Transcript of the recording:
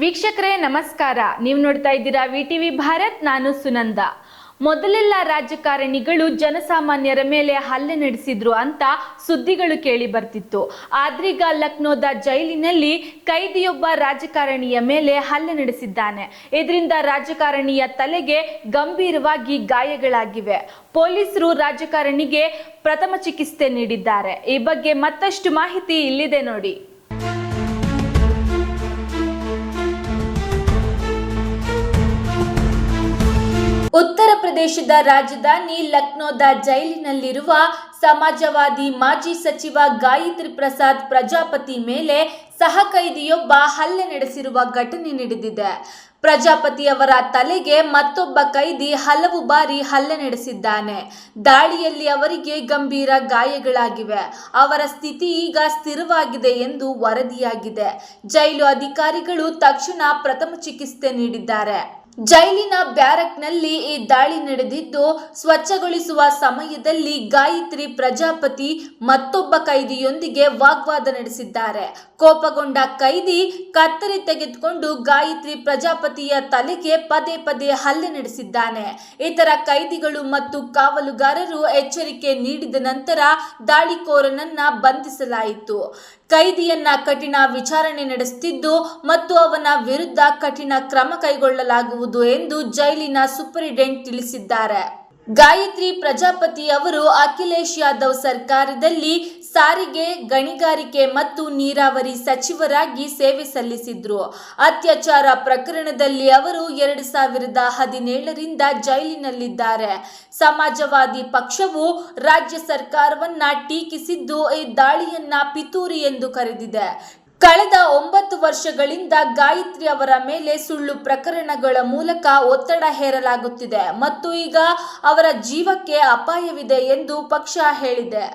ವೀಕ್ಷಕರೇ ನಮಸ್ಕಾರ. ನೀವು ನೋಡ್ತಾ ಇದ್ದೀರಾ ವಿಟಿವಿ ಭಾರತ್. ನಾನು ಸುನಂದ. ಮೊದಲೆಲ್ಲ ರಾಜಕಾರಣಿಗಳು ಜನಸಾಮಾನ್ಯರ ಮೇಲೆ ಹಲ್ಲೆ ನಡೆಸಿದ್ರು ಅಂತ ಸುದ್ದಿಗಳು ಕೇಳಿ ಬರ್ತಿತ್ತು. ಆದ್ರೀಗ ಲಕ್ನೋದ ಜೈಲಿನಲ್ಲಿ ಕೈದಿಯೊಬ್ಬ ರಾಜಕಾರಣಿಯ ಮೇಲೆ ಹಲ್ಲೆ ನಡೆಸಿದ್ದಾನೆ. ಇದರಿಂದ ರಾಜಕಾರಣಿಯ ತಲೆಗೆ ಗಂಭೀರವಾಗಿ ಗಾಯಗಳಾಗಿವೆ. ಪೊಲೀಸರು ರಾಜಕಾರಣಿಗೆ ಪ್ರಥಮ ಚಿಕಿತ್ಸೆ ನೀಡಿದ್ದಾರೆ. ಈ ಬಗ್ಗೆ ಮತ್ತಷ್ಟು ಮಾಹಿತಿ ಇಲ್ಲಿದೆ ನೋಡಿ. ಉತ್ತರ ಪ್ರದೇಶದ ರಾಜಧಾನಿ ಲಕ್ನೋದ ಜೈಲಿನಲ್ಲಿರುವ ಸಮಾಜವಾದಿ ಮಾಜಿ ಸಚಿವ ಗಾಯತ್ರಿ ಪ್ರಸಾದ್ ಪ್ರಜಾಪತಿ ಮೇಲೆ ಸಹ ಕೈದಿಯೊಬ್ಬ ಹಲ್ಲೆ ನಡೆಸಿರುವ ಘಟನೆ ನಡೆದಿದೆ. ಪ್ರಜಾಪತಿಯವರ ತಲೆಗೆ ಮತ್ತೊಬ್ಬ ಕೈದಿ ಹಲವು ಬಾರಿ ಹಲ್ಲೆ ನಡೆಸಿದ್ದಾನೆ. ದಾಳಿಯಲ್ಲಿ ಅವರಿಗೆ ಗಂಭೀರ ಗಾಯಗಳಾಗಿವೆ. ಅವರ ಸ್ಥಿತಿ ಈಗ ಸ್ಥಿರವಾಗಿದೆ ಎಂದು ವರದಿಯಾಗಿದೆ. ಜೈಲು ಅಧಿಕಾರಿಗಳು ತಕ್ಷಣ ಪ್ರಥಮ ಚಿಕಿತ್ಸೆ ನೀಡಿದ್ದಾರೆ. ಜೈಲಿನ ಬ್ಯಾರಕ್ನಲ್ಲಿ ಈ ದಾಳಿ ನಡೆದಿದ್ದು, ಸ್ವಚ್ಛಗೊಳಿಸುವ ಸಮಯದಲ್ಲಿ ಗಾಯತ್ರಿ ಪ್ರಜಾಪತಿ ಮತ್ತೊಬ್ಬ ಕೈದಿಯೊಂದಿಗೆ ವಾಗ್ವಾದ ನಡೆಸಿದ್ದಾರೆ. ಕೋಪಗೊಂಡ ಕೈದಿ ಕತ್ತರಿ ತೆಗೆದುಕೊಂಡು ಗಾಯತ್ರಿ ಪ್ರಜಾಪತಿಯ ತಲೆಗೆ ಪದೇ ಪದೇ ಹಲ್ಲೆ ನಡೆಸಿದ್ದಾನೆ. ಇತರ ಕೈದಿಗಳು ಮತ್ತು ಕಾವಲುಗಾರರು ಎಚ್ಚರಿಕೆ ನೀಡಿದ ನಂತರ ದಾಳಿಕೋರನನ್ನ ಬಂಧಿಸಲಾಯಿತು. ಕೈದಿಯನ್ನ ಕಠಿಣ ವಿಚಾರಣೆ ನಡೆಸುತ್ತಿದ್ದು ಮತ್ತು ಅವನ ವಿರುದ್ಧ ಕಠಿಣ ಕ್ರಮ ಕೈಗೊಳ್ಳಲಾಗುವುದು ಎಂದು ಜೈಲಿನ ಸೂಪರಿಂಟೆಂಡೆಂಟ್ ತಿಳಿಸಿದ್ದಾರೆ. ಗಾಯತ್ರಿ ಪ್ರಜಾಪತಿ ಅವರು ಅಖಿಲೇಶ್ ಯಾದವ್ ಸರ್ಕಾರದಲ್ಲಿ ಸಾರಿಗೆ, ಗಣಿಗಾರಿಕೆ ಮತ್ತು ನೀರಾವರಿ ಸಚಿವರಾಗಿ ಸೇವೆ ಸಲ್ಲಿಸಿದ್ರು. ಅತ್ಯಾಚಾರ ಪ್ರಕರಣದಲ್ಲಿ ಅವರು 2017ರಿಂದ ಜೈಲಿನಲ್ಲಿದ್ದಾರೆ. ಸಮಾಜವಾದಿ ಪಕ್ಷವು ರಾಜ್ಯ ಸರ್ಕಾರವನ್ನ ಟೀಕಿಸಿದ್ದು, ಈ ದಾಳಿಯನ್ನ ಪಿತೂರಿ ಎಂದು ಕರೆದಿದೆ. ಕಳೆದ 9 ವರ್ಷಗಳಿಂದ ಗಾಯತ್ರಿ ಅವರ ಮೇಲೆ ಸುಳ್ಳು ಪ್ರಕರಣಗಳ ಮೂಲಕ ಒತ್ತಡ ಹೇರಲಾಗುತ್ತಿದೆ ಮತ್ತು ಈಗ ಅವರ ಜೀವಕ್ಕೆ ಅಪಾಯವಿದೆ ಎಂದು ಪಕ್ಷ ಹೇಳಿದೆ.